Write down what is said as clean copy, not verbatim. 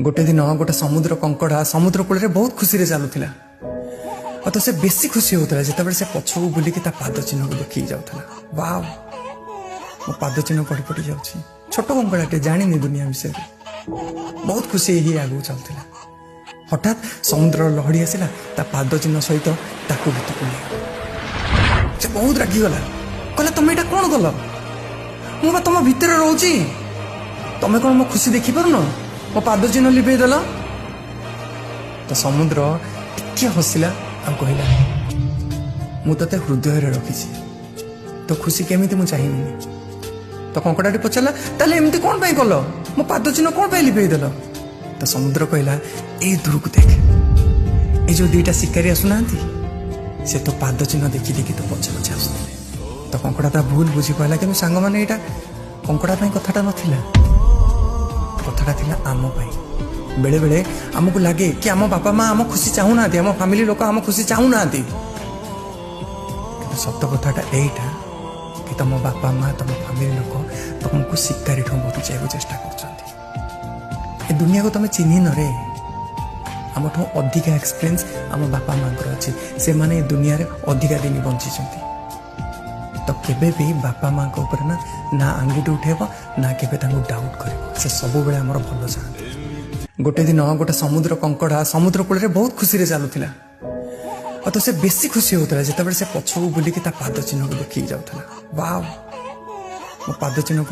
गोटे दिन गोटे समुद्र कंकड़ा समुद्र कूल बहुत खुशी चलुला तो से बेसी खुशी होता जिते से पछक बुलिकी पाद चिन्ह को देखिक जाऊला वाव मो पाद चिन्ह पड़ी पड़ी जाऊँ छोट कंकड़ाटे जानी दुनिया विषय बहुत खुशी ही आगू चलता हठात समुद्र लहड़ी आसला पाद चिन्ह सहित ताकू भीतर से बहुत रागिगला कहला तुम यहाँ कौन कल मु तुम भितर रोची तुम कौन मो खुशी देखी पार मो पाद चिन्ह लिपे देल तो समुद्र टिके हसिला आ कहला मु ते हृदय रखी तो खुशी केमी मुझे चाहिए तो कंकड़ाटी पचारा ताले एमती कौन पाई कल मो पाद चिन्ह कौन पाई लिपे देल तो समुद्र कहला ए दूर को देख ये जो दुईटा शिकारी आसुना से तो पाद चिन्ह देखी देखी तो पचे पचे आसुले तो कंकड़ा भूल बुझी पाला कि सांग मैंने यहाँ कंकड़ा कथाटा नाला कथाटा थिला आम बेले बेले आमको लगे कि आम बापा माँ आम खुशी चाहूना आम फैमिली लोक आम खुशी चाहूना सत कथाटा यहीटा कि तुम बापा माँ तुम फैमिली लोक तुमको शिकारी ठूँ बचाई चेष्टा कर दुनिया को तुम चिन्ह न रे आम ठूँ अधिका एक्सपीरियंस आम बापा माँ अच्छे से माने दुनिया रे अधिका दिन बंची तो केबे भी बापा माँ को ऊपर ना आंगुठी उठेब ना केबे डाउट कर से सब बेले आमर भल चाहते गोटे दिन गोटे समुद्र कंकड़ा समुद्र कूल बहुत खुशी चलुला तो से बेसी खुशी होता जिते से पछक बुलिकी पाद चिन्ह को देखिक जाऊला वाव मो पाद चिन्ह